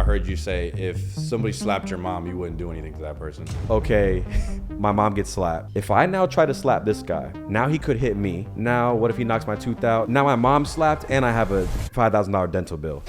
I heard you say if somebody slapped your mom, you wouldn't do anything to that person. Okay, my mom gets slapped. If I now try to slap this guy, now he could hit me. Now, what if he knocks my tooth out? Now my mom's slapped and I have a $5,000 dental bill.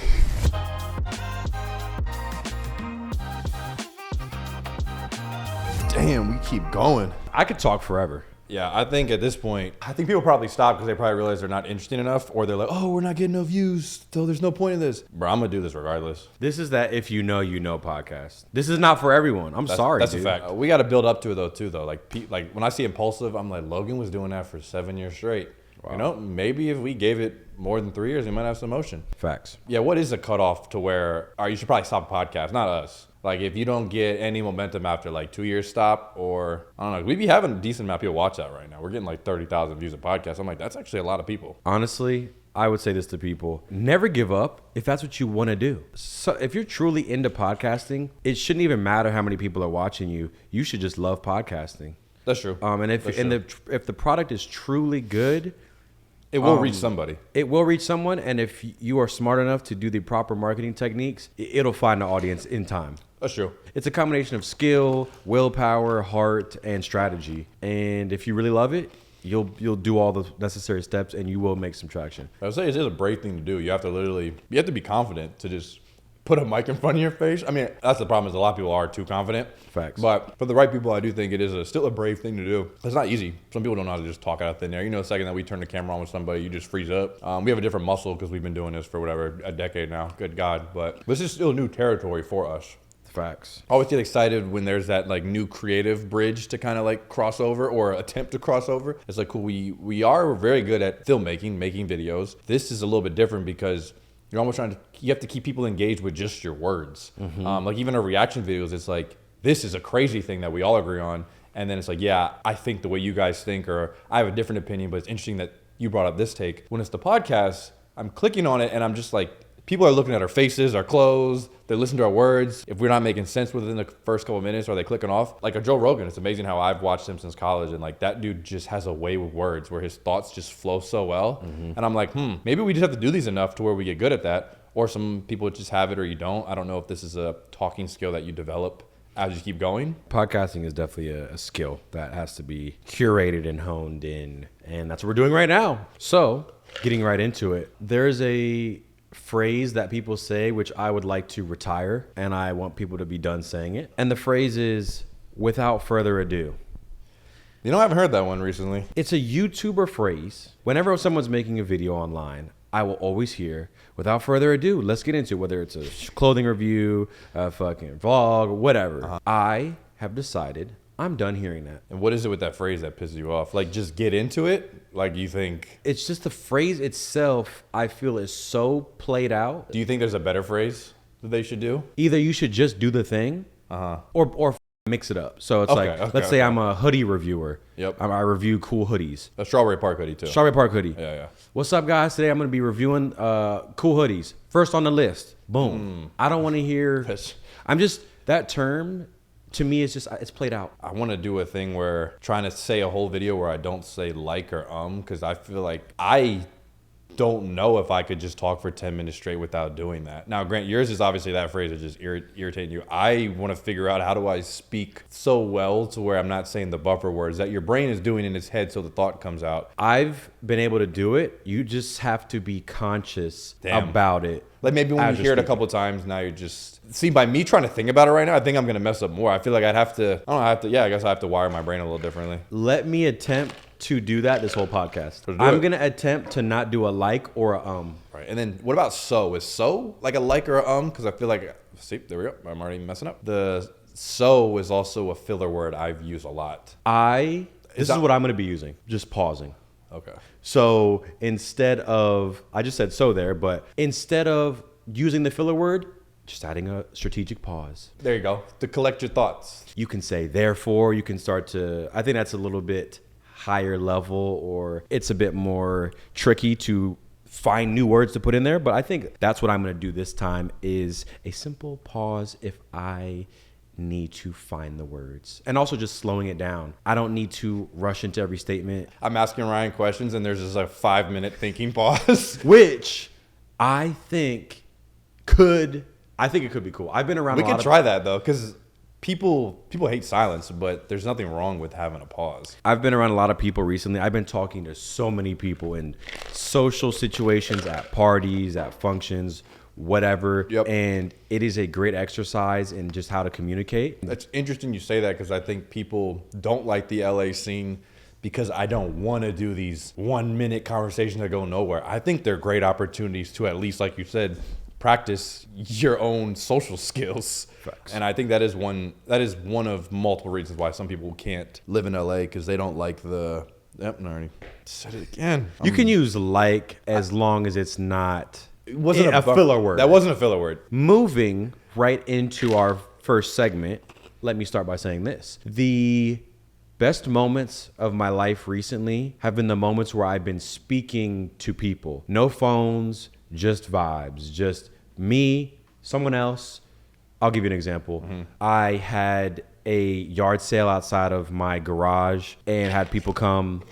Damn, we keep going. I could talk forever. Yeah, I think at this point, I think people probably stop because they probably realize they're not interesting enough, or they're like, oh, we're not getting no views, so there's no point in this. Bro, I'm gonna do this regardless. This is that if you know podcast. This is not for everyone. I'm sorry, That's dude. a fact. We got to build up to it though. Like when I see Impulsive, I'm like, Logan was doing that for 7 years straight. Wow. You know, maybe if we gave it more than 3 years, we might have some motion. Facts. Yeah, what is a cutoff to where, or you should probably stop a podcast, not us. Like if you don't get any momentum after like 2 years stop, or I don't know, we be having a decent amount of people watch that right now. We're getting like 30,000 views a podcast. I'm like, that's actually a lot of people. Honestly, I would say this to people. Never give up if that's what you want to do. So if you're truly into podcasting, it shouldn't even matter how many people are watching you. You should just love podcasting. That's true. And if the product is truly good, it will reach somebody. It will reach someone, and if you are smart enough to do the proper marketing techniques, it'll find an audience in time. That's true. It's a combination of skill, willpower, heart, and strategy. And if you really love it, you'll do all the necessary steps, and you will make some traction. I would say it is a brave thing to do. You have to be confident to just put a mic in front of your face. I mean, that's the problem, is a lot of people are too confident. Facts. But for the right people, I do think it is still a brave thing to do. It's not easy. Some people don't know how to just talk out of thin air. You know, the second that we turn the camera on with somebody, you just freeze up. We have a different muscle because we've been doing this for a decade now. Good God. But this is still new territory for us. Facts. I always get excited when there's that like new creative bridge to kind of like cross over or attempt to cross over. It's like, cool, we are very good at filmmaking, making videos. This is a little bit different because you're almost you have to keep people engaged with just your words. Mm-hmm. Like even our reaction videos, it's like, this is a crazy thing that we all agree on. And then it's like, yeah, I think the way you guys think, or I have a different opinion, but it's interesting that you brought up this take. When it's the podcast, I'm clicking on it and I'm just like, people are looking at our faces, our clothes, they're listening to our words. If we're not making sense within the first couple of minutes, are they clicking off? Like a Joe Rogan, it's amazing how I've watched him since college, and like that dude just has a way with words where his thoughts just flow so well. Mm-hmm. And I'm like, maybe we just have to do these enough to where we get good at that. Or some people just have it or you don't. I don't know if this is a talking skill that you develop as you keep going. Podcasting is definitely a skill that has to be curated and honed in. And that's what we're doing right now. So getting right into it, there's a phrase that people say, which I would like to retire, and I want people to be done saying it. And the phrase is, without further ado. You know, I haven't heard that one recently. It's a YouTuber phrase. Whenever someone's making a video online, I will always hear, without further ado, let's get into it, whether it's a clothing review, a fucking vlog, whatever. Uh-huh. I have decided I'm done hearing that. And what is it with that phrase that pisses you off? Like, just get into it? Like, you think... It's just the phrase itself, I feel, is so played out. Do you think there's a better phrase that they should do? Either you should just do the thing, or mix it up. So it's let's say I'm a hoodie reviewer. Yep. I review cool hoodies. A Strawberry Park hoodie, too. Strawberry Park hoodie. Yeah. What's up, guys? Today I'm going to be reviewing cool hoodies. First on the list. Boom. I don't want to hear... That term... To me, it's played out. I want to do a thing where trying to say a whole video where I don't say like or because I feel like I don't know if I could just talk for 10 minutes straight without doing that. Now, Grant, yours is obviously that phrase is just irritating you. I want to figure out how do I speak so well to where I'm not saying the buffer words that your brain is doing in its head so the thought comes out. I've been able to do it. You just have to be conscious about it. Like maybe when you hear it a couple of times, now you're just... See, by me trying to think about it right now, I think I'm going to mess up more. I feel like I guess I have to wire my brain a little differently. Let me attempt to do that this whole podcast. I'm going to attempt to not do a like or a Right. And then what about so? Is so like a like or a Because I feel like... See, there we go. I'm already messing up. The so is also a filler word I've used a lot. This is what I'm going to be using. Just pausing. Okay. So instead of... I just said so there, but instead of using the filler word... Just adding a strategic pause. There you go. To collect your thoughts. You can say, therefore, you can start to... I think that's a little bit higher level, or it's a bit more tricky to find new words to put in there. But I think that's what I'm going to do this time is a simple pause if I need to find the words. And also just slowing it down. I don't need to rush into every statement. I'm asking Ryan questions and there's just a 5-minute thinking pause. Which I think could... I think it could be cool. I've been around We a could lot of try that though, because people hate silence, but there's nothing wrong with having a pause. I've been around a lot of people recently. I've been talking to so many people in social situations, at parties, at functions, whatever. Yep. And it is a great exercise in just how to communicate. That's interesting you say that, because I think people don't like the LA scene because I don't want to do these 1 minute conversations that go nowhere. I think they're great opportunities to, at least like you said, practice your own social skills. Facts. And I think that is one of multiple reasons why some people can't live in LA, because they don't like the I already said it again. You can use like as long as it's not It wasn't a filler word. That wasn't a filler word. Moving right into our first segment, let me start by saying this. The best moments of my life recently have been the moments where I've been speaking to people. No phones, just vibes, just me, someone else. I'll give you an example. Mm-hmm. I had a yard sale outside of my garage and had people come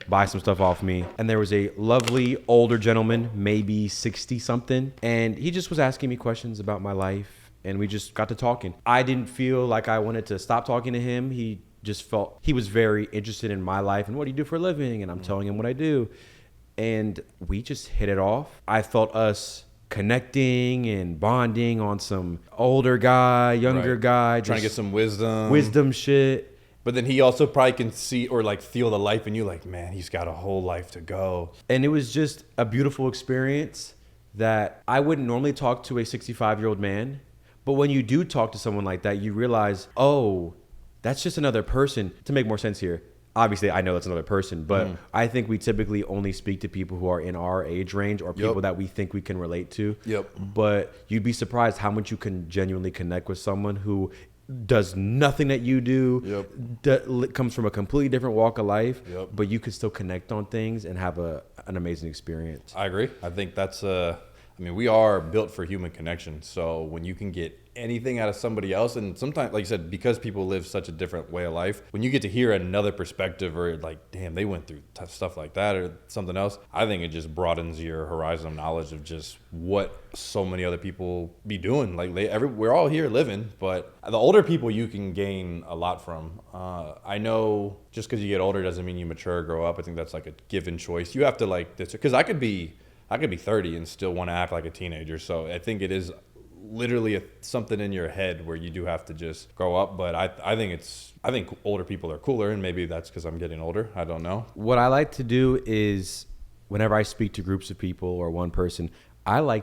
buy some stuff off me. And there was a lovely older gentleman, maybe 60 something. And he just was asking me questions about my life. And we just got to talking. I didn't feel like I wanted to stop talking to him. He just felt he was very interested in my life and what do you do for a living? And I'm telling him what I do. And we just hit it off. I felt us connecting and bonding on some older guy, younger guy. Trying to get some wisdom. Wisdom shit. But then he also probably can see or like feel the life in you, like, man, he's got a whole life to go. And it was just a beautiful experience that I wouldn't normally talk to a 65-year-old man. But when you do talk to someone like that, you realize, oh, that's just another person. To make more sense here, obviously I know that's another person, but I think we typically only speak to people who are in our age range or people that we think we can relate to. Yep. But you'd be surprised how much you can genuinely connect with someone who does nothing that you do, comes from a completely different walk of life, but you can still connect on things and have an amazing experience. I agree. I think that's I mean, we are built for human connection. So when you can get anything out of somebody else, and sometimes, like you said, because people live such a different way of life, when you get to hear another perspective or like, damn, they went through tough stuff like that or something else, I think it just broadens your horizon of knowledge of just what so many other people be doing. Like we're all here living, but the older people you can gain a lot from. I know just because you get older doesn't mean you mature or grow up. I think that's like a given choice. You have to like this, because I could be 30 and still want to act like a teenager. So I think it is literally something in your head where you do have to just grow up. But I think older people are cooler, and maybe that's because I'm getting older. I don't know. What I like to do is whenever I speak to groups of people or one person, my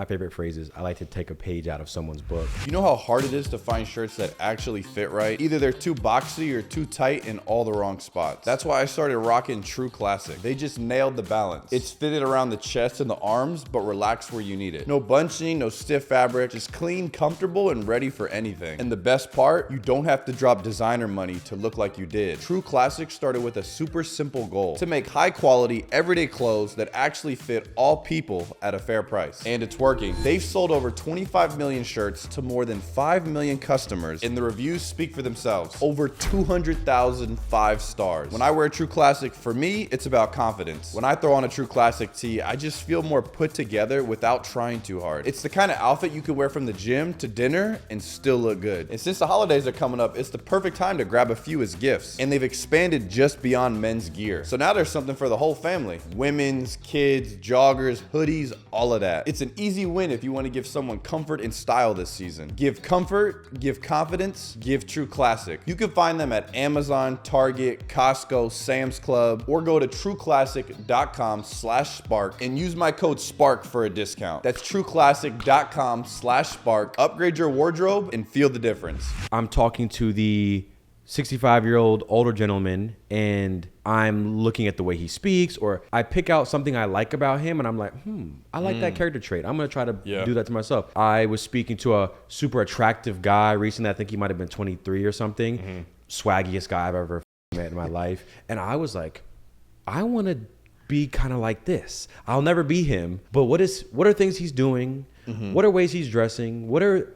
favorite phrase is, I like to take a page out of someone's book. You know how hard it is to find shirts that actually fit right? Either they're too boxy or too tight in all the wrong spots. That's why I started rocking True Classic. They just nailed the balance. It's fitted around the chest and the arms, but relaxed where you need it. No bunching, no stiff fabric, just clean, comfortable, and ready for anything. And the best part, you don't have to drop designer money to look like you did. True Classic started with a super simple goal: to make high quality, everyday clothes that actually fit all people at a fair price. And it's working. They've sold over 25 million shirts to more than 5 million customers, and the reviews speak for themselves. Over 200,000 5 stars. When I wear a True Classic, for me, it's about confidence. When I throw on a True Classic tee, I just feel more put together without trying too hard. It's the kind of outfit you could wear from the gym to dinner and still look good. And since the holidays are coming up, it's the perfect time to grab a few as gifts. And they've expanded just beyond men's gear. So now there's something for the whole family. Women's, kids, joggers, hoodies, all of that. It's an easy win if you want to give someone comfort and style this season. Give comfort, give confidence, give True Classic. You can find them at Amazon, Target, Costco, Sam's Club, or go to trueclassic.com/spark and use my code SPARK for a discount. That's trueclassic.com/spark. Upgrade your wardrobe and feel the difference. I'm talking to the 65-year-old older gentleman and I'm looking at the way he speaks, or I pick out something I like about him and I'm like, I like that character trait. I'm going to try to do that to myself. I was speaking to a super attractive guy recently. I think he might have been 23 or something. Swaggiest guy I've ever met in my life. And I was like, I want to be kind of like this. I'll never be him, but what are things he's doing? What are ways he's dressing? What are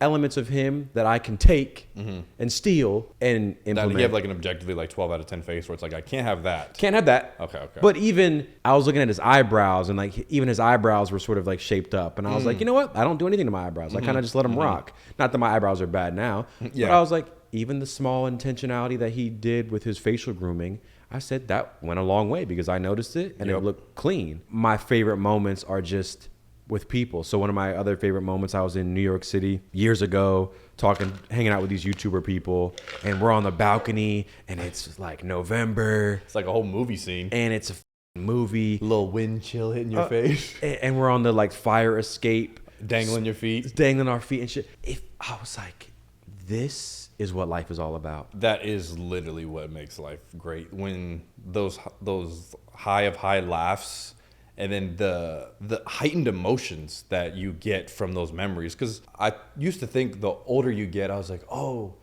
elements of him that I can take and steal and Now, implement. you have like an objectively like 12 out of 10 face where it's like, I can't have that. Can't have that. Okay. But even I was looking at his eyebrows, and like even his eyebrows were sort of like shaped up, and I was like, you know what? I don't do anything to my eyebrows. I kind of just let them rock. Not that my eyebrows are bad now, but I was like, even the small intentionality that he did with his facial grooming, I said that went a long way because I noticed it and it looked clean. My favorite moments are just with people. So one of my other favorite moments, I was in New York City years ago, hanging out with these YouTuber people, and we're on the balcony, and it's like November. It's like a whole movie scene. And it's a movie. A little wind chill hitting your face. And we're on the like fire escape. Dangling your feet. Dangling our feet and shit. I was like, this is what life is all about. That is literally what makes life great. When those high of high laughs, and then the heightened emotions that you get from those memories. Because I used to think the older you get, I was like, oh,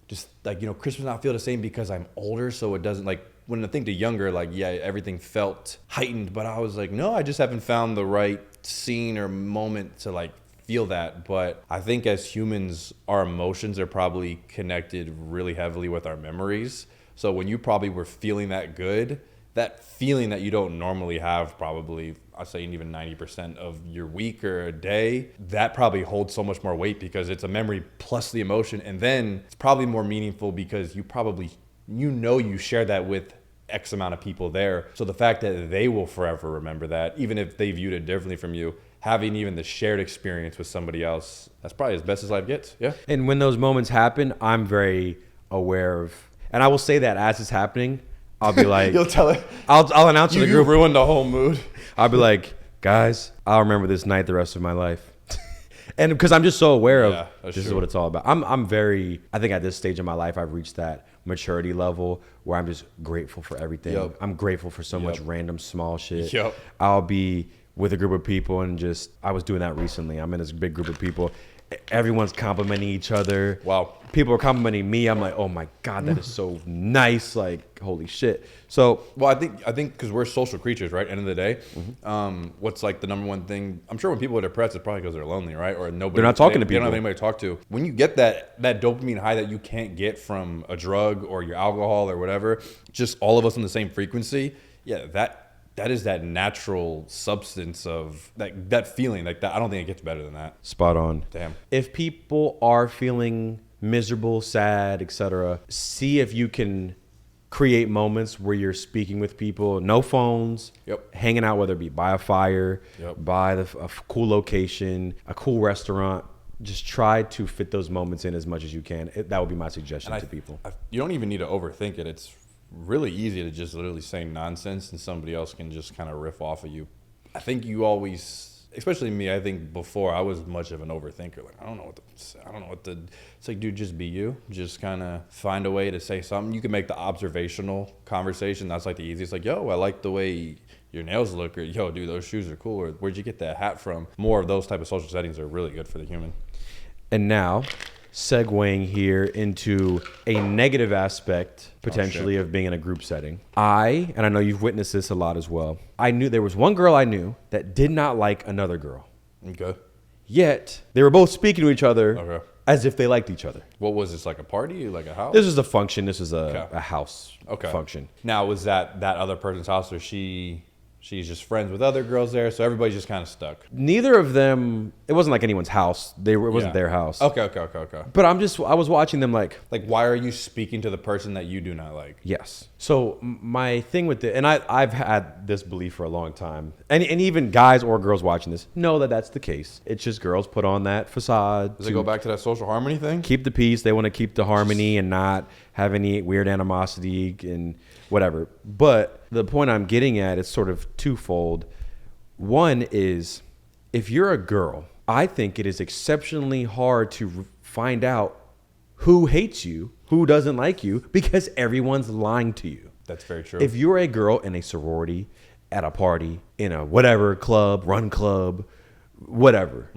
just like, you know, Christmas not feel the same because I'm older, so it doesn't, like, when I think the younger, like, yeah, everything felt heightened. But I was like, no, I just haven't found the right scene or moment to like feel that. But I think as humans, our emotions are probably connected really heavily with our memories. So when you probably were feeling that good, that feeling that you don't normally have, probably, I'd say even 90% of your week or a day, that probably holds so much more weight because it's a memory plus the emotion. And then it's probably more meaningful because you probably, you share that with X amount of people there. So the fact that they will forever remember that, even if they viewed it differently from you, having even the shared experience with somebody else, that's probably as best as life gets. Yeah. And when those moments happen, I'm very aware of, and I will say that as it's happening, I'll be like, you'll tell it. I'll announce to the group. You ruined the whole mood. I'll be like, guys, I'll remember this night the rest of my life. And because I'm just so aware of this is what it's all about. I'm very, I think at this stage of my life, I've reached that maturity level where I'm just grateful for everything. Yep. I'm grateful for so much random small shit. Yep. I'll be with a group of people and just, I was doing that recently. I'm in this big group of people. Everyone's complimenting each other. Wow. People are complimenting me. I'm like, oh my God, that is so nice. Like, holy shit. So, well, I think because we're social creatures, right? End of the day, what's like the number one thing? I'm sure when people are depressed, it's probably because they're lonely, right? Or they're not talking to people. They don't have anybody to talk to. When you get that dopamine high that you can't get from a drug or your alcohol or whatever, just all of us on the same frequency. Yeah, that is that natural substance of that feeling like that. I don't think it gets better than that. Spot on. Damn. If people are feeling miserable, sad, etc., see if you can create moments where you're speaking with people, no phones, hanging out, whether it be by a fire, by a cool location, a cool restaurant. Just try to fit those moments in as much as you can. That would be my suggestion to people. You don't even need to overthink it. It's really easy to just literally say nonsense and somebody else can just kind of riff off of you. I think you always, especially me, I think before I was much of an overthinker. Like, I don't know what to, it's like, dude, just be you. Just kind of find a way to say something. You can make the observational conversation. That's like the easiest. Like, yo, I like the way your nails look, or yo, dude, those shoes are cool, or where'd you get that hat from? More of those type of social settings are really good for the human. And now, segueing here into a negative aspect potentially of being in a group setting. And I know you've witnessed this a lot as well. There was one girl I knew that did not like another girl. Okay. Yet they were both speaking to each other as if they liked each other. What was this, like a party, like a house? This is a function. This is a house function. Now, was that other person's house, or she's just friends with other girls there, so everybody's just kind of stuck? Neither of them, it wasn't like anyone's house. It wasn't their house. Okay. But I was watching them like, why are you speaking to the person that you do not like? Yes. So my thing with it, and I've had this belief for a long time, and even guys or girls watching this know that that's the case. It's just girls put on that facade. Does it go back to that social harmony thing? Keep the peace. They want to keep the harmony and not have any weird animosity and whatever. But the point I'm getting at is sort of twofold. One is, if you're a girl, I think it is exceptionally hard to find out who hates you, who doesn't like you, because everyone's lying to you. That's very true. If you're a girl in a sorority, at a party, in a whatever club, run club, whatever.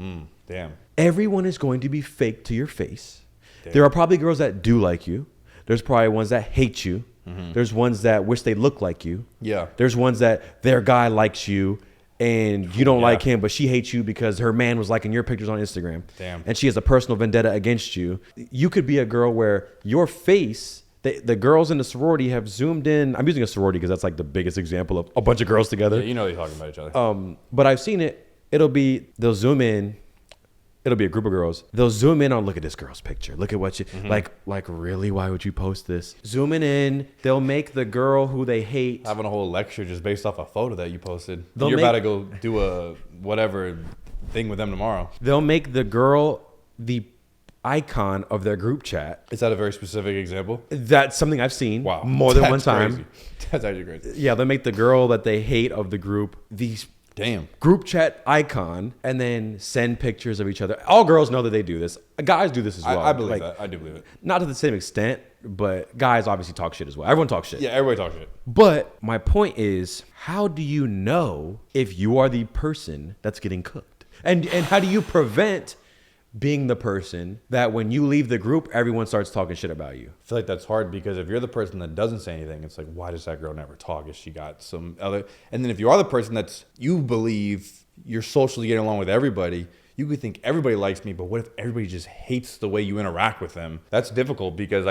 Damn. Everyone is going to be fake to your face. Damn. There are probably girls that do like you. There's probably ones that hate you. There's ones that wish they look like you. Yeah. There's ones that their guy likes you and you don't Yeah. like him, but she hates you because her man was liking your pictures on Instagram. Damn. And she has a personal vendetta against you. You could be a girl where your face, the girls in the sorority have zoomed in. I'm using a sorority because that's like the biggest example of a bunch of girls together. Yeah, you know they're talking about each other. But I've seen it. They'll zoom in. It'll be a group of girls. They'll zoom in on, look at this girl's picture. Look at what she, like really, why would you post this? Zooming in, they'll make the girl who they hate. Having a whole lecture just based off a photo that you posted. They'll You're make- about to go do a whatever thing with them tomorrow. They'll make the girl the icon of their group chat. Is that a very specific example? That's something I've seen Wow. more than one That's time. crazy. That's actually crazy. Yeah, they'll make the girl that they hate of the group the Damn. group chat icon and then send pictures of each other. All girls know that they do this. Guys do this as well. I believe Like, that. I do believe it. Not to the same extent, but guys obviously talk shit as well. Everyone talks shit. Yeah, everybody talks shit. But my point is, how do you know if you are the person that's getting cooked? And how do you prevent being the person that when you leave the group, everyone starts talking shit about you? I feel like that's hard because if you're the person that doesn't say anything, it's like, why does that girl never talk? Is she got some other? And then if you are the person that's, you believe you're socially getting along with everybody, you could think everybody likes me, but what if everybody just hates the way you interact with them? That's difficult because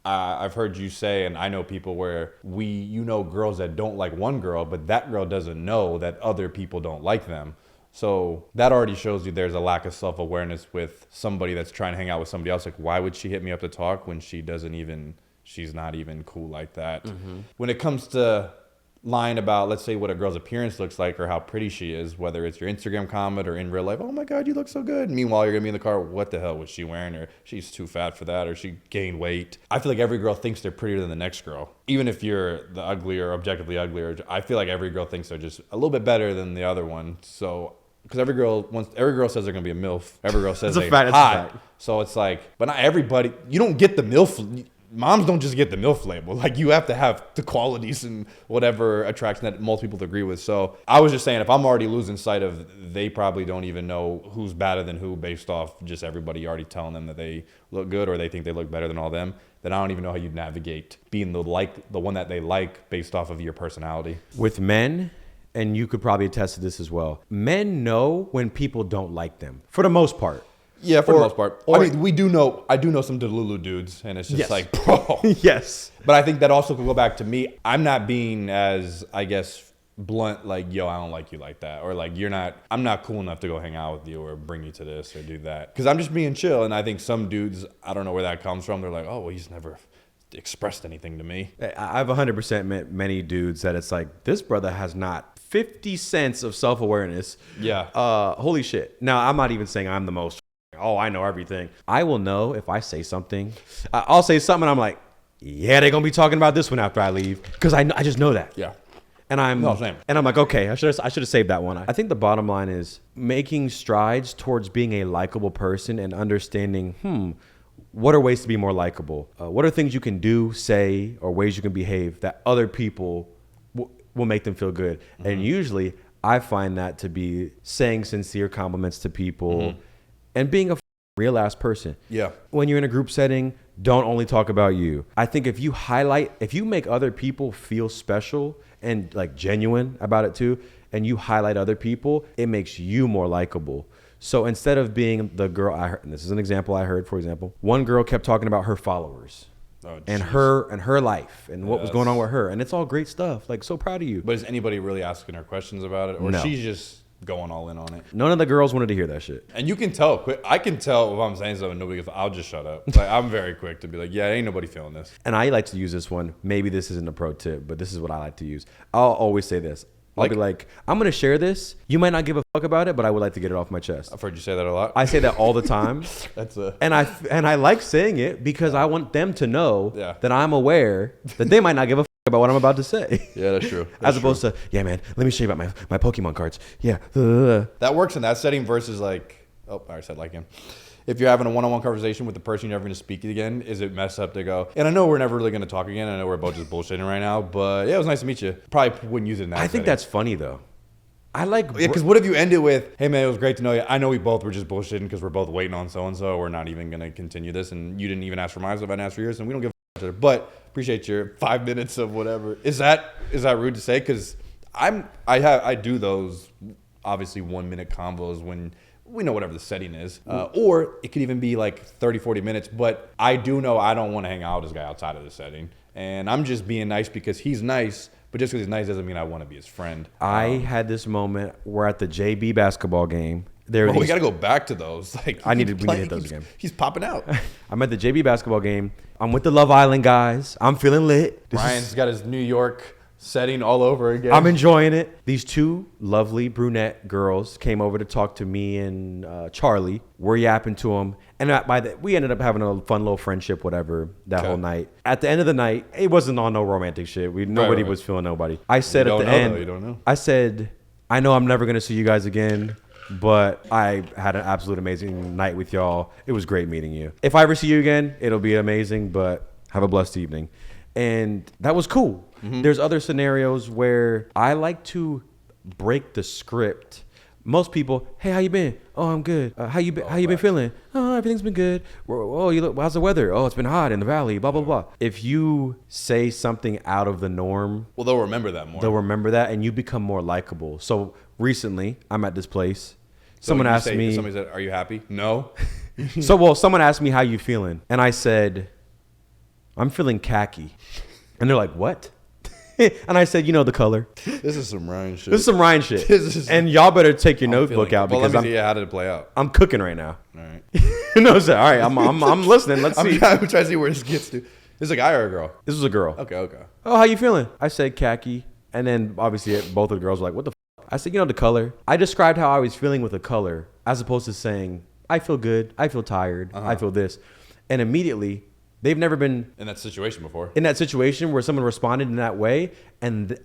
I've heard you say, and I know people where girls that don't like one girl, but that girl doesn't know that other people don't like them. So that already shows you there's a lack of self-awareness with somebody that's trying to hang out with somebody else. Like, why would she hit me up to talk when she's not even cool like that? When it comes to lying about, let's say, what a girl's appearance looks like or how pretty she is, whether it's your Instagram comment or in real life, oh my God, you look so good. Meanwhile, you're gonna be in the car, what the hell was she wearing? Or she's too fat for that, or she gained weight. I feel like every girl thinks they're prettier than the next girl. Even if you're the uglier, objectively uglier, I feel like every girl thinks they're just a little bit better than the other one. So, because every girl says they're gonna be a MILF. Every girl says they're hot. So it's like, but not everybody, you don't get the MILF. Moms don't just get the MILF label. Like, you have to have the qualities and whatever attraction that most people agree with. So I was just saying, if I'm already losing sight of, they probably don't even know who's better than who based off just everybody already telling them that they look good or they think they look better than all them, then I don't even know how you navigate being the one that they like based off of your personality. With men, and you could probably attest to this as well, men know when people don't like them, for the most part. Yeah, for the most part. I mean, I do know some Delulu dudes, and it's just Yes. like, bro. Yes. But I think that also could go back to me. I'm not being as, I guess, blunt, like, yo, I don't like you like that. Or like, I'm not cool enough to go hang out with you or bring you to this or do that. Because I'm just being chill. And I think some dudes, I don't know where that comes from. They're like, oh, well, he's never expressed anything to me. I've 100% met many dudes that it's like, this brother has not 50 cents of self-awareness. Yeah. Holy shit. Now, I'm not even saying I'm the most, oh, I know everything. I will know if I say something. I'll say something and I'm like, yeah, they're going to be talking about this one after I leave. Because I just know that. Yeah. And I'm same. And I'm like, okay, I should have saved that one. I think the bottom line is making strides towards being a likable person and understanding, what are ways to be more likable? What are things you can do, say, or ways you can behave that other people will make them feel good? Mm-hmm. And usually I find that to be saying sincere compliments to people and being a real ass person. Yeah. When you're in a group setting, don't only talk about you. I think if you make other people feel special and like genuine about it too, and you highlight other people, it makes you more likable. So instead of being the girl I heard, and this is an example I heard, for example, one girl kept talking about her followers and her life and what was going on with her. And it's all great stuff. Like, so proud of you. But is anybody really asking her questions about it? Or No. she's just going all in on it? None of the girls wanted to hear that shit. And you can tell quick. I can tell if I'm saying something nobody goes, I'll just shut up. Like, I'm very quick to be like, yeah, ain't nobody feeling this. And I like to use this one. Maybe this isn't a pro tip, but this is what I like to use. I'll always say this. I'll be like, I'm going to share this. You might not give a fuck about it, but I would like to get it off my chest. I've heard you say that a lot. I say that all the time. And I like saying it because I want them to know that I'm aware that they might not give a fuck about what I'm about to say. Yeah, that's true. As opposed to, yeah, man, let me show you about my Pokemon cards. Yeah. That works in that setting versus like, oh, I said like him. If you're having a one-on-one conversation with the person you're never going to speak to again, is it messed up to go, and I know we're never really going to talk again. I know we're both just bullshitting right now, but yeah, it was nice to meet you. Probably wouldn't use it in that I think setting. that's funny, though. I like... Yeah, because what if you end it with, hey, man, it was great to know you. I know we both were just bullshitting because we're both waiting on so-and-so. We're not even going to continue this, and you didn't even ask for mine, so I didn't ask for yours, and we don't give a fuck. But appreciate your 5 minutes of whatever. Is that rude to say? Because I do those obviously 1 minute convos when we know whatever the setting is, or it could even be like 30, 40 minutes. But I do know I don't want to hang out with this guy outside of the setting, and I'm just being nice because he's nice. But just because he's nice doesn't mean I want to be his friend. I had this moment where at the JB basketball game. We got to go back to those. Like we need to hit those again. He's popping out. I'm at the JB basketball game. I'm with the Love Island guys. I'm feeling lit. Ryan's got his New York setting all over again. I'm enjoying it. These two lovely brunette girls came over to talk to me and Charlie. We're yapping to them. And we ended up having a fun little friendship, whatever, that whole night. At the end of the night, it wasn't on no romantic shit. Nobody was feeling nobody. I said at the end, you don't know. I said, I know I'm never going to see you guys again, but I had an absolute amazing night with y'all. It was great meeting you. If I ever see you again, it'll be amazing, but have a blessed evening. And that was cool. Mm-hmm. There's other scenarios where I like to break the script. Most people, hey, how you been? Oh, I'm good. How you been feeling? Oh, everything's been good. Oh, how's the weather? Oh, it's been hot in the valley. Blah blah blah. If you say something out of the norm, well, they'll remember that more. They'll remember that, and you become more likable. So recently, I'm at this place. Someone asked me. Somebody said, "Are you happy?" No. Someone asked me how you feeling, and I said, "I'm feeling khaki," and they're like, "What?" And I said, the color. This is some Ryan shit. And y'all better take your notebook out because let me see how did it play out. I'm cooking right now. All right. No, sir. All right. I'm listening. Let's see. I'm trying to see where this gets to. This is a guy or a girl? This was a girl. Okay. Oh, how you feeling? I said khaki. And then obviously both of the girls were like, what the f-? I said, the color. I described how I was feeling with the color as opposed to saying, I feel good. I feel tired. I feel this. And immediately, they've never been in that situation before. In that situation where someone responded in that way, and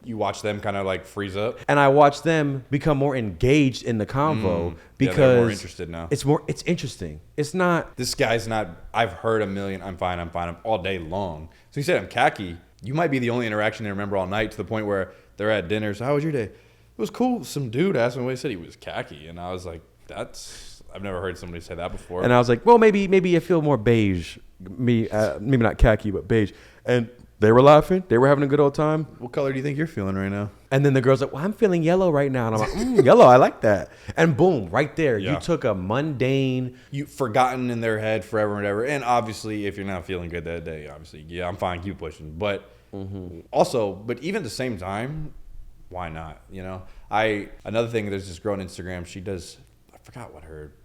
you watch them kind of like freeze up, and I watch them become more engaged in the convo because they're more interested now. It's interesting. It's not. This guy's not. I've heard a million. I'm fine. I'm all day long. So he said I'm khaki. You might be the only interaction they remember all night to the point where they're at dinner. So how was your day? It was cool. Some dude asked me what he said. He was khaki, and I was like, I've never heard somebody say that before. And I was like, well, maybe I feel more beige. Maybe not khaki, but beige. And they were laughing. They were having a good old time. What color do you think you're feeling right now? And then the girl's like, well, I'm feeling yellow right now. And I'm like, yellow, I like that. And boom, right there, you took a mundane. You've forgotten in their head forever and ever. And obviously, if you're not feeling good that day, obviously, yeah, I'm fine, keep pushing. But but even at the same time, why not? Another thing, there's this girl on Instagram, she does, I forgot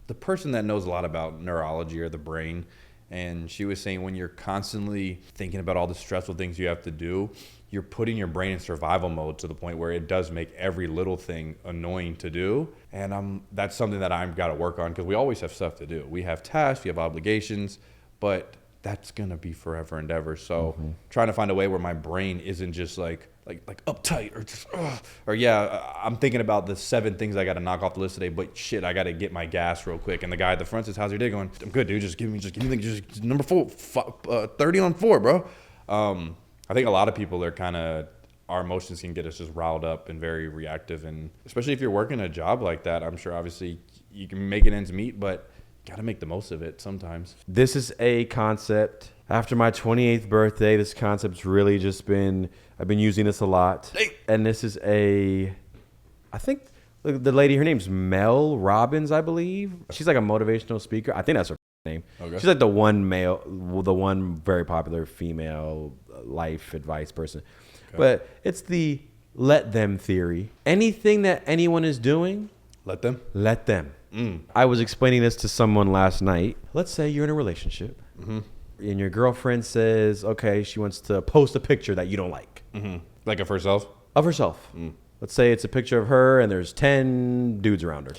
the person that knows a lot about neurology or the brain, and she was saying when you're constantly thinking about all the stressful things you have to do, you're putting your brain in survival mode to the point where it does make every little thing annoying to do. And that's something that I've got to work on because we always have stuff to do. We have tasks, we have obligations, but that's gonna be forever and ever. So trying to find a way where my brain isn't just like uptight or just I'm thinking about the 7 things I got to knock off the list today, but shit, I got to get my gas real quick. And the guy at the front says, "How's your day going?" "I'm good, dude. Just give me just number 4, 30 on 4, bro." I think a lot of people our emotions can get us just riled up and very reactive, and especially if you're working a job like that, I'm sure obviously you can make it ends meet, but got to make the most of it sometimes. This is a concept. After my 28th birthday, this concept's really just I've been using this a lot. Hey. And this is I think the lady, her name's Mel Robbins, I believe. She's like a motivational speaker. I think that's her name. Okay. She's like the one very popular female life advice person. Okay. But it's the let them theory. Anything that anyone is doing, let them. I was explaining this to someone last night. Let's say you're in a relationship and your girlfriend says, okay, she wants to post a picture that you don't like. Like of herself? Of herself. Let's say it's a picture of her and there's 10 dudes around her.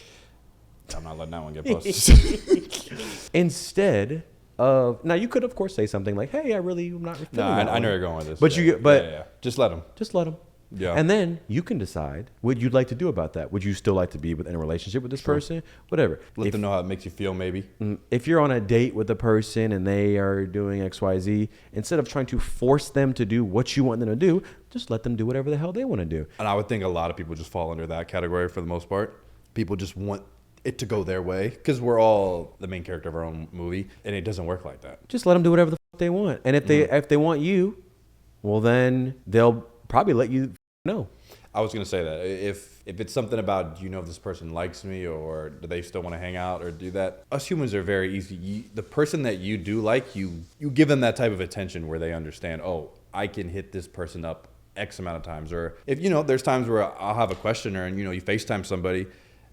I'm not letting that one get posted. Instead of, now you could of course say something like, hey, I'm not feeling that I know you're going with this. But Just let them. Just let them. Yeah. And then you can decide what you'd like to do about that. Would you still like to be in a relationship with this person? Whatever. Let them know how it makes you feel, maybe. If you're on a date with a person and they are doing XYZ, instead of trying to force them to do what you want them to do, just let them do whatever the hell they want to do. And I would think a lot of people just fall under that category for the most part. People just want it to go their way because we're all the main character of our own movie, and it doesn't work like that. Just let them do whatever the fuck they want. And if they want you, well, then they'll probably let you know. I was gonna say that if it's something about, do you know if this person likes me, or do they still want to hang out or do that? Us humans are very easy. The person that you do like, you give them that type of attention where they understand, oh, I can hit this person up X amount of times. Or if, there's times where I'll have a questioner and, you FaceTime somebody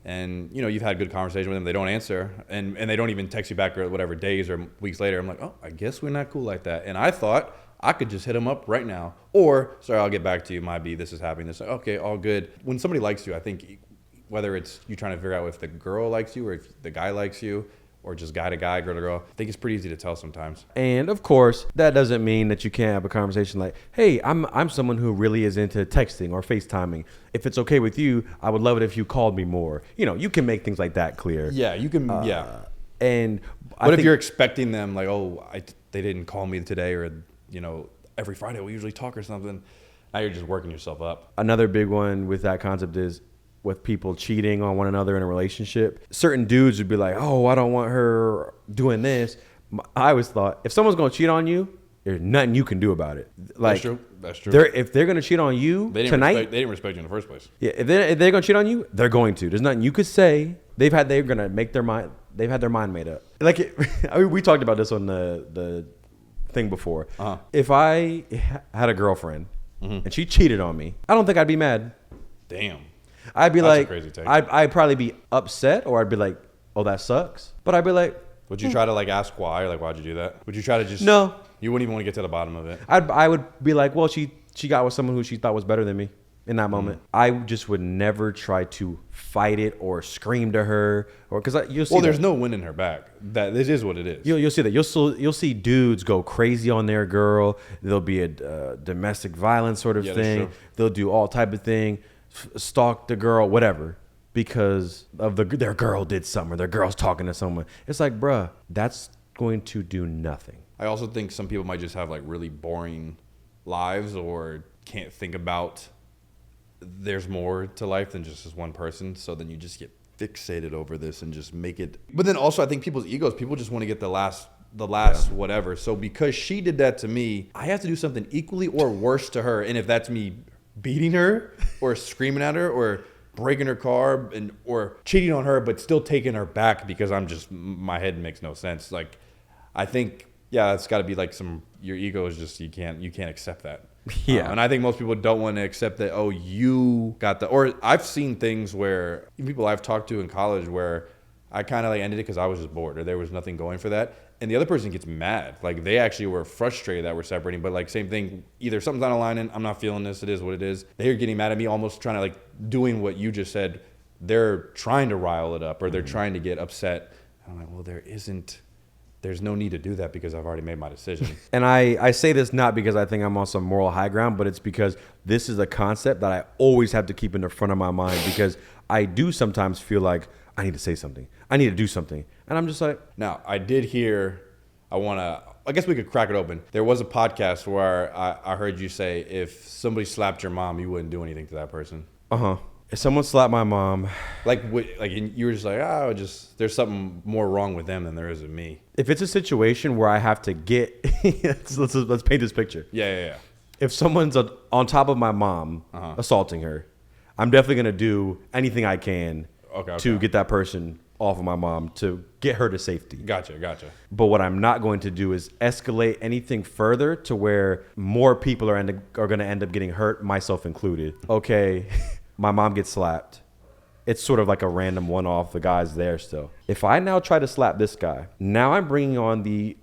and, you've had a good conversation with them, they don't answer and they don't even text you back or whatever, days or weeks later. I'm like, oh, I guess we're not cool like that. And I thought I could just hit them up right now. Or, sorry, I'll get back to you. Might be this is happening. This, okay, all good. When somebody likes you, I think whether it's you trying to figure out if the girl likes you or if the guy likes you, or just guy to guy, girl to girl, I think it's pretty easy to tell sometimes. And of course, that doesn't mean that you can't have a conversation like, hey, I'm someone who really is into texting or FaceTiming. If it's okay with you, I would love it if you called me more. You can make things like that clear. Yeah, you can, yeah. And what if you're expecting them like, oh, they didn't call me today, or, every Friday we usually talk or something. Now you're just working yourself up. Another big one with that concept is with people cheating on one another in a relationship. Certain dudes would be like, oh, I don't want her doing this. I always thought, if someone's going to cheat on you, there's nothing you can do about it. Like, That's true. If they're going to cheat on you tonight. They didn't respect you in the first place. Yeah, if they're going to cheat on you, they're going to. There's nothing you could say. They're going to make their mind. They've had their mind made up. Like, we talked about this on the thing before. Uh-huh. If I had a girlfriend and she cheated on me, I don't think I'd be mad. Damn. I'd be That's a crazy take. I'd probably be upset, or I'd be like, oh, that sucks. But I'd be like, would you try to ask why, or like, why'd you do that? Would you try to just, no, you wouldn't even want to get to the bottom of it? I would be like, well, she got with someone who she thought was better than me in that moment. I just would never try to fight it or scream to her, or because you'll see. Well, there's no wind in her back. That this is what it is. You'll see that. You'll see dudes go crazy on their girl. There'll be a domestic violence sort of thing. They'll do all type of thing, stalk the girl, whatever, because of their girl did something, or their girl's talking to someone. It's like, bruh, that's going to do nothing. I also think some people might just have like really boring lives, or can't think about there's more to life than just this one person. So then you just get fixated over this and just make it. But then also I think people's egos, people just want to get the last whatever. So because she did that to me, I have to do something equally or worse to her. And if that's me beating her or screaming at her or breaking her car or cheating on her, but still taking her back because my head makes no sense. Like, I think, yeah, it's got to be like your ego is just, you can't accept that. Yeah. And I think most people don't want to accept that, oh, you got or I've seen things where people I've talked to in college where I kind of like ended it because I was just bored or there was nothing going for that. And the other person gets mad. Like, they actually were frustrated that we're separating, but like, same thing, either something's not aligning, I'm not feeling this, it is what it is. They're getting mad at me, almost trying to like doing what you just said. They're trying to rile it up, or they're trying to get upset. And I'm like, well, there's no need to do that because I've already made my decision. And I say this not because I think I'm on some moral high ground, but it's because this is a concept that I always have to keep in the front of my mind, because I do sometimes feel like I need to say something. I need to do something. And I'm just like. Now, I did hear, I guess we could crack it open. There was a podcast where I heard you say if somebody slapped your mom, you wouldn't do anything to that person. Uh-huh. If someone slapped my mom. You were just like, there's something more wrong with them than there is with me. If it's a situation where I have to get, let's paint this picture. Yeah. If someone's on top of my mom, assaulting her, I'm definitely going to do anything I can to get that person off of my mom, to get her to safety. Gotcha. But what I'm not going to do is escalate anything further to where more people are going to end up getting hurt, myself included. Okay, my mom gets slapped. It's sort of like a random one-off. The guy's there still. If I now try to slap this guy, now I'm bringing on the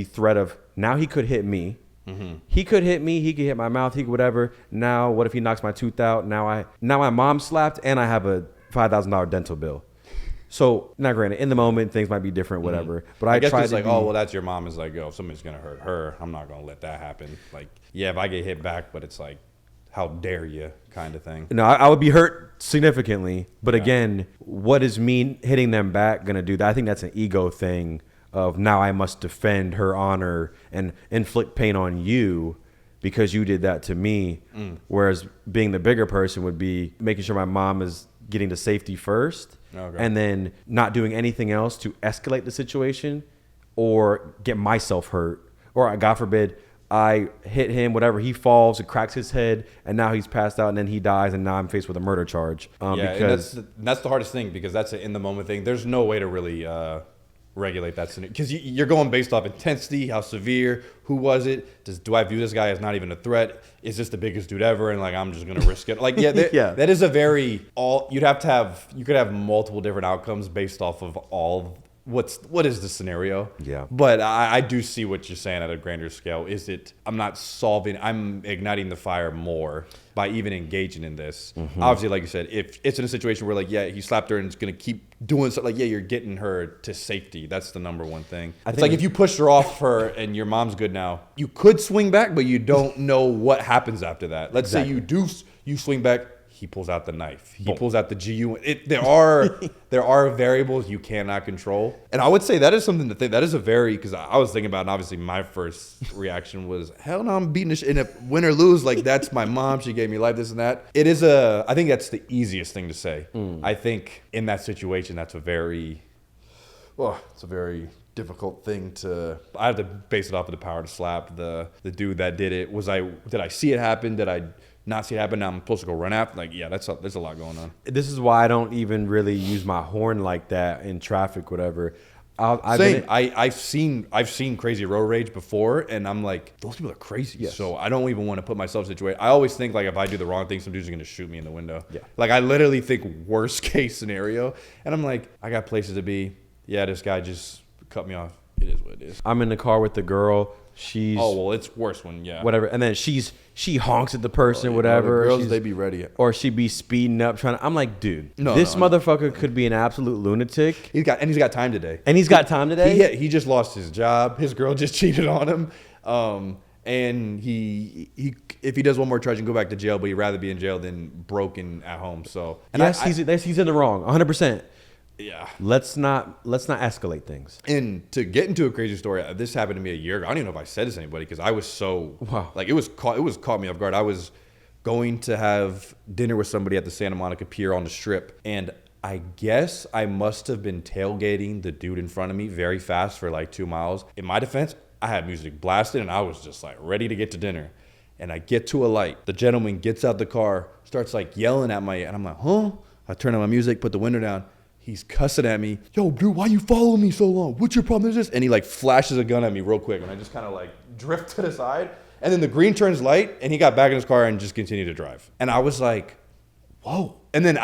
threat of, now he could hit me. Mm-hmm. He could hit me. He could hit my mouth. He could whatever. Now, what if he knocks my tooth out? Now my mom slapped, and I have a $5,000 dental bill. So, now granted, in the moment, things might be different, whatever. But I guess try it's to like, oh, well, that's your mom. Is like, yo, if somebody's going to hurt her, I'm not going to let that happen. Like, yeah, if I get hit back, but it's like, how dare you kind of thing. No, I would be hurt significantly. But again, what is me hitting them back going to do? I think that's an ego thing of, now I must defend her honor and inflict pain on you because you did that to me. Whereas being the bigger person would be making sure my mom is getting to safety first. And then not doing anything else to escalate the situation or get myself hurt, or God forbid, I hit him, whatever. He falls, it cracks his head, and now he's passed out, and then he dies, and now I'm faced with a murder charge. Because and that's the hardest thing, because that's an in the moment thing. There's no way to really regulate that scenario, because you're going based off intensity, how severe, who was it, do I view this guy as not even a threat, is this the biggest dude ever, and like I'm just gonna risk it, like that is a very you could have multiple different outcomes based off of what is the scenario. But I do see what you're saying at a grander scale. I'm igniting the fire more by even engaging in this. Obviously, like you said, if it's in a situation where like, he slapped her and it's going to keep doing something, like, you're getting her to safety. That's the number one thing. It's like if you pushed her off her and your mom's good now, you could swing back, but you don't know what happens after that. Let's say you swing back, he pulls out the knife. He pulls out the GU. There are variables you cannot control. And I would say that is something to think. That is because I was thinking about, and obviously my first reaction was, hell no, I'm beating this shit. And if win or lose, like, that's my mom. She gave me life, this and that. I think that's the easiest thing to say. I think in that situation, it's a very difficult thing I have to base it off of the power to slap the dude that did it. Did I see it happen? Did I not see it happen? Now I'm supposed to go run after. Like, there's a lot going on. This is why I don't even really use my horn like that in traffic, whatever. I've seen crazy road rage before, and I'm like, those people are crazy. Yes. So I don't even want to put myself in a situation. I always think, like, if I do the wrong thing, some dude's going to shoot me in the window. Yeah. Like, I literally think worst case scenario, and I'm like, I got places to be. Yeah, this guy just cut me off. It is what it is. I'm in the car with the girl. It's worse when whatever, and then she honks at the person, whatever. Girls, they be ready, or she be speeding up trying to. I'm like, dude, this motherfucker could be an absolute lunatic. He's got time today. He just lost his job. His girl just cheated on him. And he if he does one more charge and go back to jail, but he'd rather be in jail than broken at home. So he's in the wrong, 100%. Yeah. Let's not escalate things. And to get into a crazy story, this happened to me a year ago. I don't even know if I said this to anybody, because I was so like, it was caught me off guard. I was going to have dinner with somebody at the Santa Monica Pier on the Strip, and I guess I must have been tailgating the dude in front of me very fast for like 2 miles. In my defense, I had music blasted and I was just like ready to get to dinner. And I get to a light. The gentleman gets out the car, starts like yelling at and I'm like, huh? I turn on my music, put the window down. He's cussing at me. Yo, dude, why you following me so long? What's your problem? Is this? And he like flashes a gun at me real quick, and I just kind of like drift to the side. And then the green turns light, and he got back in his car and just continued to drive. And I was like, whoa. And then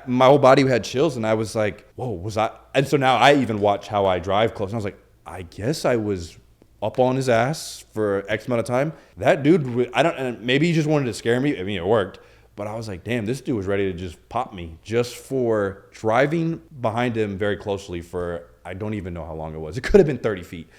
my whole body had chills, and I was like, whoa, was I? And so now I even watch how I drive close, and I was like, I guess I was up on his ass for X amount of time. That dude, and maybe he just wanted to scare me. I mean, it worked. But I was like, damn, this dude was ready to just pop me just for driving behind him very closely for, I don't even know how long it was. It could have been 30 feet.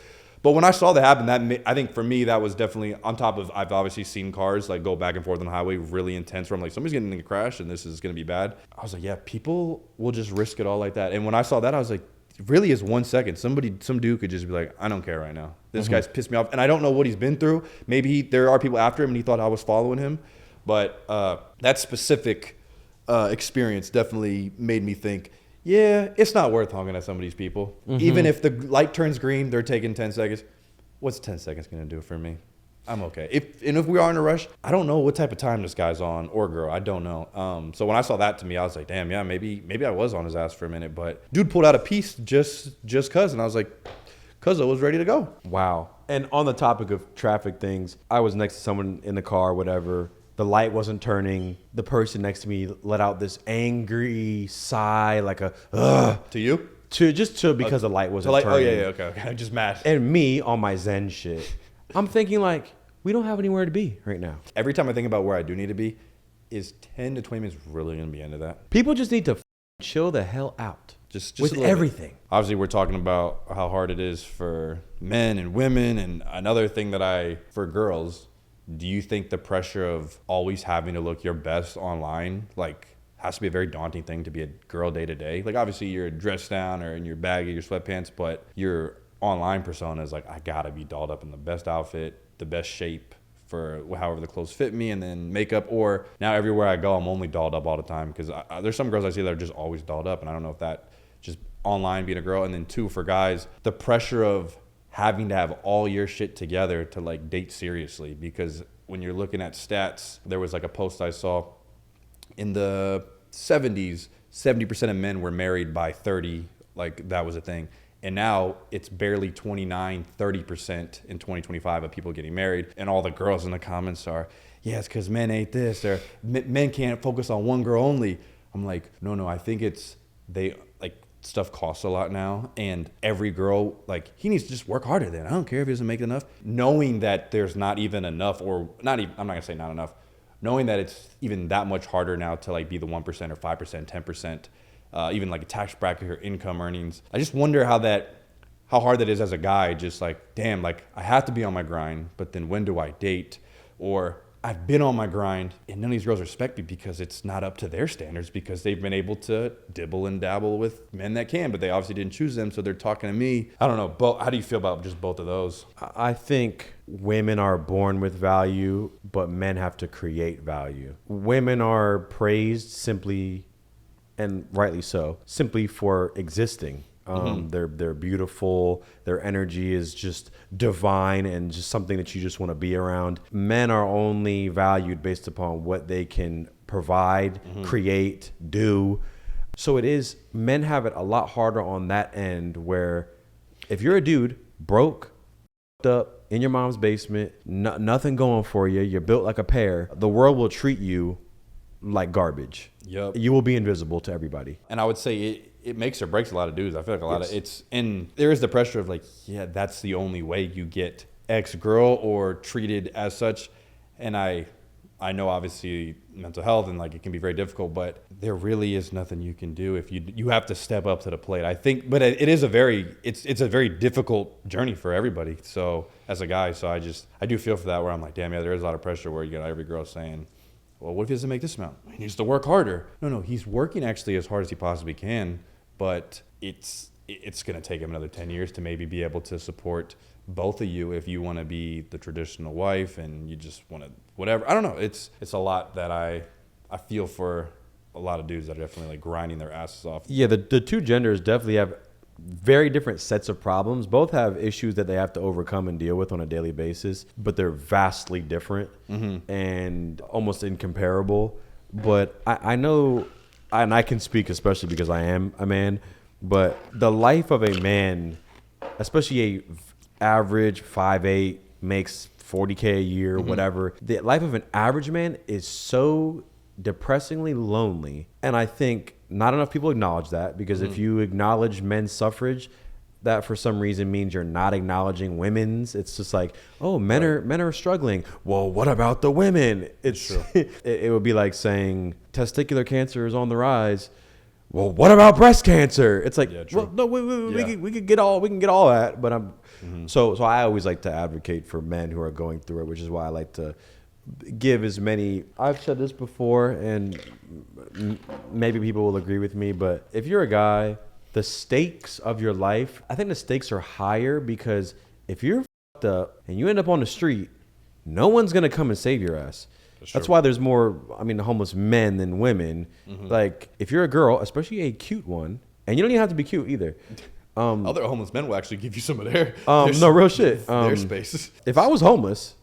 But when I saw that happen, I think for me, that was definitely on top of, I've obviously seen cars like go back and forth on the highway really intense where I'm like, somebody's getting in a crash and this is going to be bad. I was like, yeah, people will just risk it all like that. And when I saw that, I was like, it really is 1 second. Some dude could just be like, I don't care right now. This guy's pissed me off. And I don't know what he's been through. Maybe there are people after him and he thought I was following him. But that specific experience definitely made me think, yeah, it's not worth honking at some of these people. Even if the light turns green, they're taking 10 seconds. What's 10 seconds going to do for me? I'm okay. If we are in a rush, I don't know what type of time this guy's on or girl. I don't know. So when I saw that, to me, I was like, damn, yeah, maybe I was on his ass for a minute. But dude pulled out a piece just cuz. And I was like, cuz I was ready to go. Wow. And on the topic of traffic things, I was next to someone in the car, whatever. The light wasn't turning. The person next to me let out this angry sigh, like a ugh. To you? Because the light wasn't turning. Oh, yeah, okay. I'm just mad. And me on my Zen shit. I'm thinking like, we don't have anywhere to be right now. Every time I think about where I do need to be, is 10 to 20 minutes really going to be into that? People just need to chill the hell out. Just with everything. Obviously, we're talking about how hard it is for men and women. And another thing for girls, do you think the pressure of always having to look your best online, like, has to be a very daunting thing to be a girl day to day? Like, obviously you're dressed down or in your baggy, your sweatpants, but your online persona is like, I gotta be dolled up in the best outfit, the best shape for however the clothes fit me, and then makeup. Or now everywhere I go, I'm only dolled up all the time, because there's some girls I see that are just always dolled up, and I don't know if that just online being a girl. And then two, for guys, the pressure of having to have all your shit together to like date seriously. Because when you're looking at stats, there was like a post I saw in the 70s, 70% of men were married by 30. Like that was a thing. And now it's barely 29, 30% in 2025 of people getting married. And all the girls in the comments are, yeah, it's because men ain't this, or men can't focus on one girl only. I'm like, no, I think it's, they like, stuff costs a lot now, and every girl, like, he needs to just work harder then. I don't care if he doesn't make enough. Knowing that there's not even enough, or not even, I'm not gonna say not enough, knowing that it's even that much harder now to like be the 1% or 5%, 10%, even like a tax bracket or income earnings. I just wonder how hard that is as a guy, just like, damn, like I have to be on my grind, but then when do I date? Or I've been on my grind and none of these girls respect me because it's not up to their standards, because they've been able to dibble and dabble with men that can, but they obviously didn't choose them, so they're talking to me. I don't know. How do you feel about just both of those? I think women are born with value, but men have to create value. Women are praised simply, and rightly so, simply for existing. They're beautiful. Their energy is just divine and just something that you just want to be around. Men are only valued based upon what they can provide, create, do. So men have it a lot harder on that end, where if you're a dude, broke, up in your mom's basement, nothing going for you, you're built like a pear, the world will treat you like garbage. Yep. You will be invisible to everybody. And I would say it makes or breaks a lot of dudes. I feel like a lot of and there is the pressure of like, yeah, that's the only way you get X girl or treated as such. And I know obviously mental health and like it can be very difficult, but there really is nothing you can do if you have to step up to the plate. I think, but it is it's a very difficult journey for everybody. So as a guy, so I do feel for that, where I'm like, damn, yeah, there is a lot of pressure where you got every girl saying, well, what if he doesn't make this amount? He needs to work harder. No, he's working actually as hard as he possibly can, but it's going to take him another 10 years to maybe be able to support both of you if you want to be the traditional wife and you just want to whatever. I don't know. It's a lot that I feel for a lot of dudes that are definitely like grinding their asses off. Yeah, the two genders definitely have very different sets of problems. Both have issues that they have to overcome and deal with on a daily basis, but they're vastly different and almost incomparable. But I know, and I can speak especially because I am a man, but the life of a man, especially a average 5'8", makes $40K a year, whatever. The life of an average man is so depressingly lonely. And I think not enough people acknowledge that, because if you acknowledge men's suffrage, that for some reason means you're not acknowledging women's. It's just like, oh, men are struggling. Well, what about the women? It's true. It would be like saying testicular cancer is on the rise. Well, what about breast cancer? It's like, well, no, we can get all that, but so I always like to advocate for men who are going through it, which is why I like to give as many. I've said this before, and maybe people will agree with me, but if you're a guy, the stakes of your life, I think the stakes are higher, because if you're fucked up and you end up on the street, no one's gonna come and save your ass. That's why there's more, homeless men than women. Like, if you're a girl, especially a cute one, and you don't even have to be cute either. Other homeless men will actually give you some of their no, real shit. Their space. If I was homeless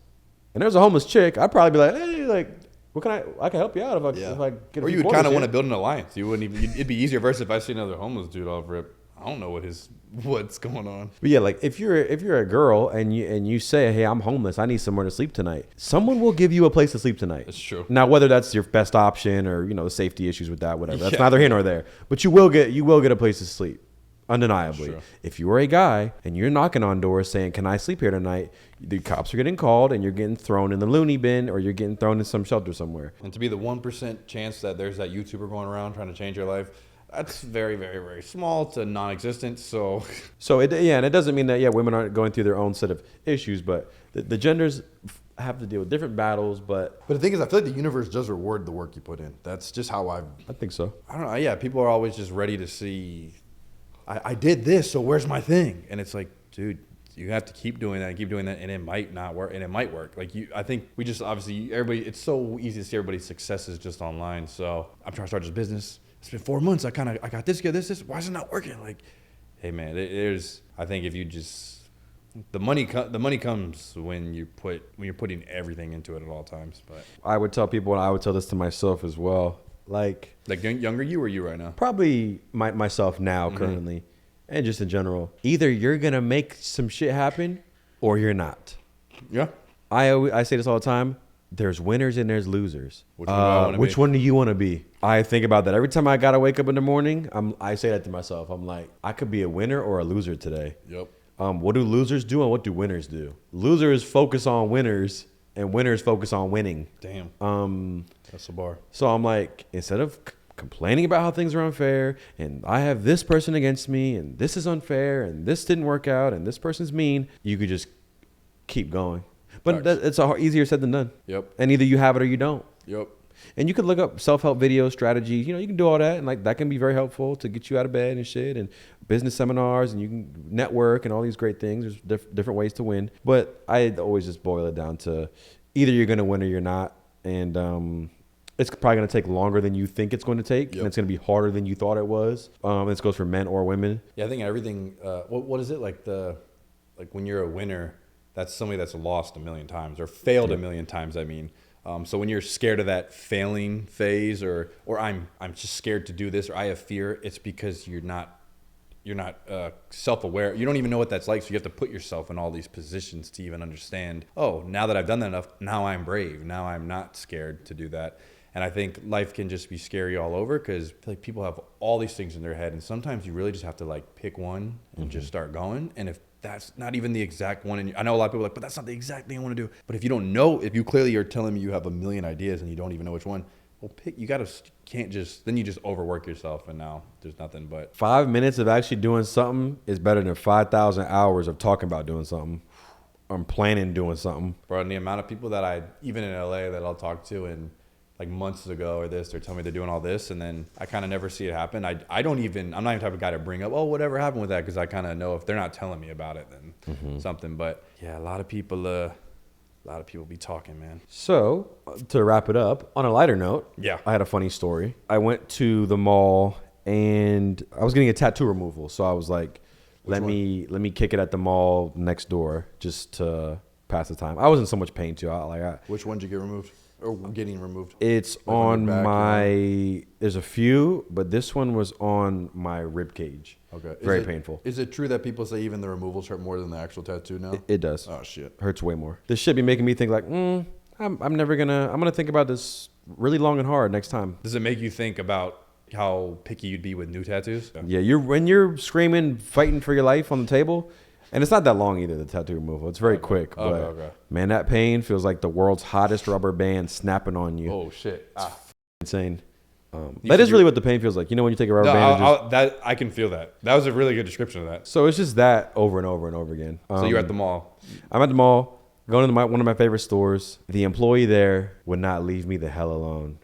and there's a homeless chick, I'd probably be like, hey, like, what can I can help you out if I get a Or you would kind of want to build an alliance. You wouldn't even, it'd be easier versus if I see another homeless dude off rip. I don't know what's going on. But yeah, like if you're a girl and you say, hey, I'm homeless, I need somewhere to sleep tonight, someone will give you a place to sleep tonight. That's true. Now, whether that's your best option or the safety issues with that, whatever, that's neither here nor there. But you will get a place to sleep, undeniably. If you are a guy and you're knocking on doors saying, can I sleep here tonight? The cops are getting called and you're getting thrown in the loony bin, or you're getting thrown in some shelter somewhere. And to be the 1% chance that there's that YouTuber going around trying to change your life, that's very, very, very small to non-existent. So and it doesn't mean that women aren't going through their own set of issues, but the genders have to deal with different battles. But the thing is, I feel like the universe does reward the work you put in. That's just how I think so. I don't know. Yeah, people are always just ready to see, I did this, so where's my thing? And it's like, dude, you have to keep doing that, and it might not work, and it might work. Like I think we just obviously everybody. It's so easy to see everybody's successes just online. So I'm trying to start this business. It's been 4 months. I got this. Why is it not working? Like, hey man, I think if you just The money comes when you're putting everything into it at all times. But I would tell people, and I would tell this to myself as well. Like younger you or you right now? Probably myself now, currently, and just in general. Either you're gonna make some shit happen, or you're not. Yeah. I say this all the time. There's winners and there's losers. Which one do you want to be? I think about that every time I gotta wake up in the morning. I say that to myself. I'm like, I could be a winner or a loser today. Yep. What do losers do and what do winners do? Losers focus on winners and winners focus on winning. Damn. That's the bar. So I'm like, instead of complaining about how things are unfair and I have this person against me and this is unfair and this didn't work out and this person's mean, you could just keep going. But it's easier said than done. Yep. And either you have it or you don't. Yep. And you could look up self-help videos, strategies. You can do all that. And like that can be very helpful to get you out of bed and shit, and business seminars, and you can network and all these great things. There's different ways to win. But I always just boil it down to either you're going to win or you're not. And it's probably going to take longer than you think it's going to take. Yep. And it's going to be harder than you thought it was. This goes for men or women. Yeah, I think everything, what is it? Like when you're a winner, that's somebody that's lost a million times or failed a million times, I mean. So when you're scared of that failing phase or I'm just scared to do this or I have fear, it's because you're not self-aware. You don't even know what that's like. So you have to put yourself in all these positions to even understand, oh, now that I've done that enough, now I'm brave. Now I'm not scared to do that. And I think life can just be scary all over because like people have all these things in their head. And sometimes you really just have to like pick one and just start going. And if that's not even the exact one, and I know a lot of people are like, but that's not the exact thing I want to do. But if you don't know, if you clearly are telling me you have a million ideas and you don't even know which one, well, pick. Then you just overwork yourself, and now there's nothing but 5 minutes of actually doing something is better than 5,000 hours of talking about doing something. I'm planning doing something. Bro, and the amount of people that even in LA that I'll talk to and like months ago or this, they're telling me they're doing all this, and then I kind of never see it happen. I'm not even the type of guy to bring up, oh, whatever happened with that, because I kind of know if they're not telling me about it, then something. But yeah, a lot of people be talking, man. So to wrap it up, on a lighter note, I had a funny story. I went to the mall and I was getting a tattoo removal, so I was like, let me kick it at the mall next door just to pass the time. I was in so much pain too. Which one did you get removed? Or getting removed? It's on my, there's a few, but this one was on my rib cage. Okay. Very painful. Is it true that people say even the removals hurt more than the actual tattoo now? It does. Oh, shit. Hurts way more. This shit be making me think like, I'm gonna think about this really long and hard next time. Does it make you think about how picky you'd be with new tattoos? Yeah, when you're screaming, fighting for your life on the table. And it's not that long either, the tattoo removal. It's very quick. But man, that pain feels like the world's hottest rubber band snapping on you. Oh, shit. Insane. That is really what the pain feels like. You know when you take a rubber band? I can feel that. That was a really good description of that. So it's just that over and over and over again. So you're at the mall. I'm at the mall, going to one of my favorite stores. The employee there would not leave me the hell alone.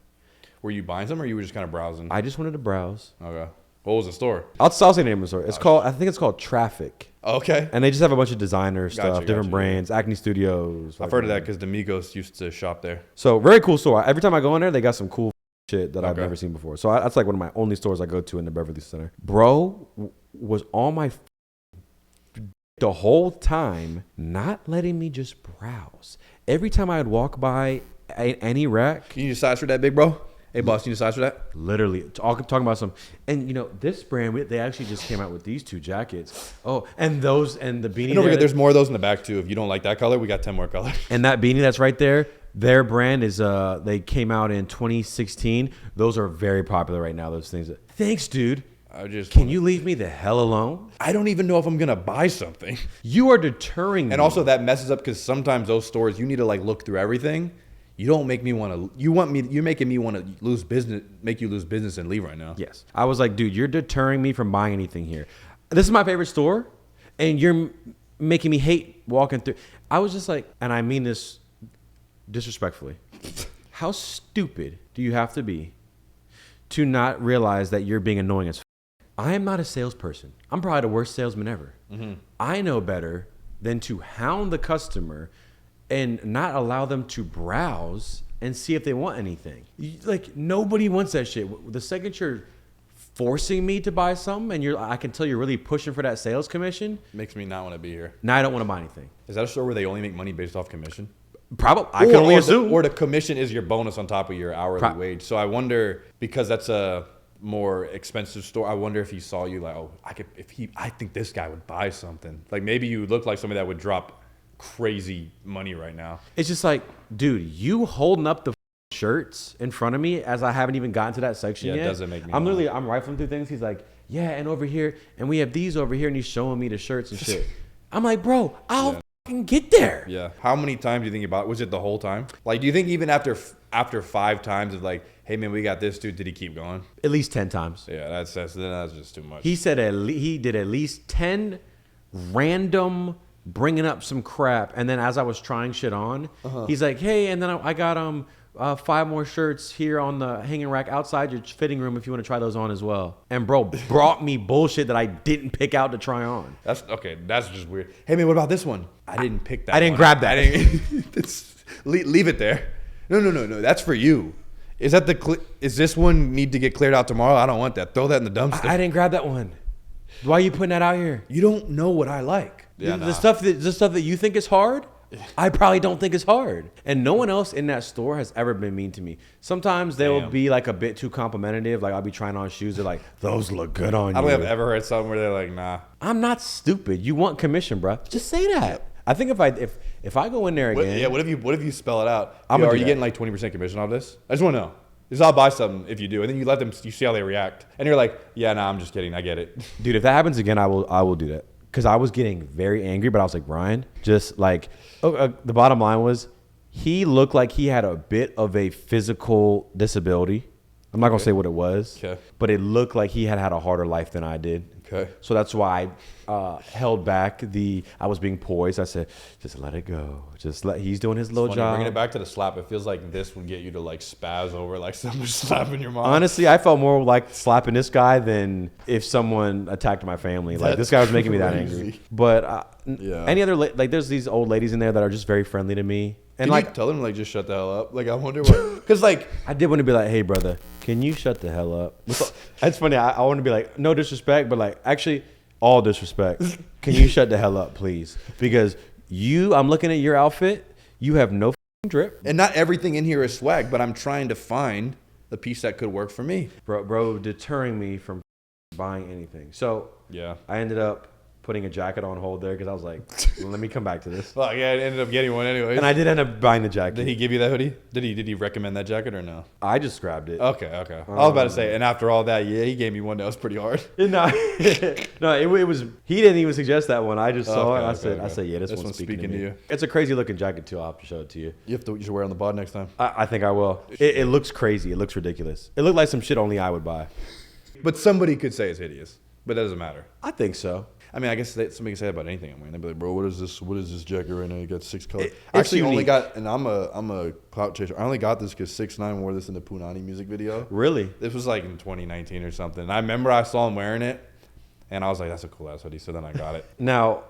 Were you buying some or you were just kind of browsing? I just wanted to browse. Okay. What was the store? I'll say the name of the store. I think it's called Traffic. Okay. And they just have a bunch of designer stuff, different brands, Acne Studios. I've heard of that because the Migos used to shop there. So very cool store. Every time I go in there, they got some cool shit that I've never seen before. So that's like one of my only stores I go to in the Beverly Center. Bro was on my the whole time, not letting me just browse. Every time I'd walk by any rack. You need a size for that, big bro? Hey, boss, you need a size for that? Literally. Talking about some. And, this brand, they actually just came out with these two jackets. Oh, and the beanie. Don't forget, there's more of those in the back, too. If you don't like that color, we got 10 more colors. And that beanie that's right there, their brand is, they came out in 2016. Those are very popular right now, those things. Thanks, dude. Can you leave me the hell alone? I don't even know if I'm going to buy something. You are deterring me. And also that messes up because sometimes those stores, you need to, look through everything. You don't make me want to. You're making me want to lose business. Make you lose business and leave right now. Yes, I was like, dude, you're deterring me from buying anything here. This is my favorite store, and you're making me hate walking through. I was just like, and I mean this disrespectfully. How stupid do you have to be to not realize that you're being annoying as? I am not a salesperson. I'm probably the worst salesman ever. Mm-hmm. I know better than to hound the customer and not allow them to browse and see if they want anything. Like, nobody wants that shit. The second you're forcing me to buy something, and I can tell you're really pushing for that sales commission. Makes me not want to be here. Now I don't want to buy anything. Is that a store where they only make money based off commission? Probably. I can only assume. Or the commission is your bonus on top of your hourly wage. So I wonder, because that's a more expensive store, I wonder if he saw you like, oh, I think this guy would buy something. Like maybe you look like somebody that would drop crazy money right now. It's just like, dude, you holding up the shirts in front of me as I haven't even gotten to that section yet. Yeah, it doesn't make me I'm rifling through things. He's like, yeah, and over here, and we have these over here, and he's showing me the shirts and shit. I'm like, bro, I'll fucking get there. Yeah. How many times do you think you bought? Was it the whole time? Like, do you think even after 5 times of like, hey man, we got this dude, did he keep going? At least 10 times. Yeah, that's just too much. He said he did at least 10 random bringing up some crap, and then as I was trying shit on, he's like, hey, and then I got 5 more shirts here on the hanging rack outside your fitting room if you want to try those on as well. And bro brought me bullshit that I didn't pick out to try on. That's okay. That's just weird. Hey man, what about this one? I didn't pick that. I didn't grab that. Leave it there. No. That's for you. Is this one need to get cleared out tomorrow? I don't want that. Throw that in the dumpster. I didn't grab that one. Why are you putting that out here? You don't know what I like. Yeah, the stuff that you think is hard, I probably don't think is hard. And no one else in that store has ever been mean to me. Sometimes they will be like a bit too complimentary. Like I'll be trying on shoes. They're like, those look good on you. I don't think I've ever heard something where they're like, nah. I'm not stupid. You want commission, bro. Just say that. I think if I go in there again. What if you spell it out? Are you getting like 20% commission off this? I just want to know. Because I'll buy something if you do. And then you see how they react. And you're like, yeah, nah, I'm just kidding. I get it. Dude, if that happens again, I will do that. Because I was getting very angry, but I was like, Brian, just like, the bottom line was, he looked like he had a bit of a physical disability. I'm not going to say what it was, but it looked like he had a harder life than I did. Okay. So that's why I held back I was being poised. I said, just let it go. He's doing his little job. Bringing it back to the slap, it feels like this would get you to like spaz over like someone slapping your mom. Honestly, I felt more like slapping this guy than if someone attacked my family. Like this guy was making me that angry. But any other, like there's these old ladies in there that are just very friendly to me. And like, tell them like just shut the hell up. Like I wonder what, because like I did want to be like, hey brother, can you shut the hell up? That's funny. I want to be like, no disrespect, but like actually all disrespect. Can you shut the hell up, please? Because I'm looking at your outfit. You have no drip, and not everything in here is swag. But I'm trying to find the piece that could work for me, bro. Deterring me from buying anything. So yeah, I ended up putting a jacket on hold there because I was like, well, let me come back to this. Well, yeah, I ended up getting one anyway. And I did end up buying the jacket. Did he give you that hoodie? Did he recommend that jacket or no? I just grabbed it. Okay. I was about to say, and after all that, yeah, he gave me one that was pretty hard. No, it was. He didn't even suggest that one. I just saw it. I said, yeah, this one's speaking to you. It's a crazy looking jacket too. I'll have to show it to you. You should wear it on the pod next time. I think I will. It looks crazy. It looks ridiculous. It looked like some shit only I would buy. But somebody could say it's hideous. But that doesn't matter. I think so. I mean, I guess somebody can say about anything I'm wearing. They'd be like, bro, what is this jacket right now? You got 6 colors. I actually only got, and I'm a clout chaser. I only got this because 6ix9ine wore this in the Punani music video. Really? This was like in 2019 or something. And I remember I saw him wearing it, and I was like, that's a cool ass hoodie. So then I got it. Now,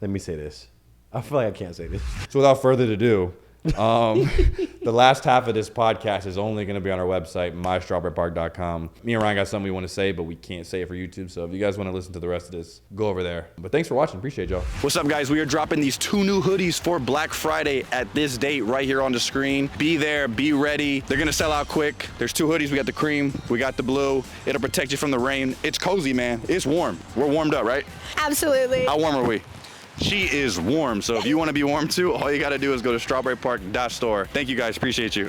let me say this. I feel like I can't say this. So without further ado, the last half of this podcast is only going to be on our website, mystrawberrypark.com. Me and Ryan got something we want to say, but we can't say it for YouTube. So if you guys want to listen to the rest of this, go over there. But thanks for watching. Appreciate y'all. What's up, guys? We are dropping these 2 new hoodies for Black Friday at this date right here on the screen. Be there, be ready. They're going to sell out quick. There's 2 hoodies. We got the cream, we got the blue. It'll protect you from the rain. It's cozy, man. It's warm. We're warmed up, right? Absolutely. How warm are we? She is warm, so if you want to be warm too, all you got to do is go to strawberrypark.store. Thank you guys, appreciate you.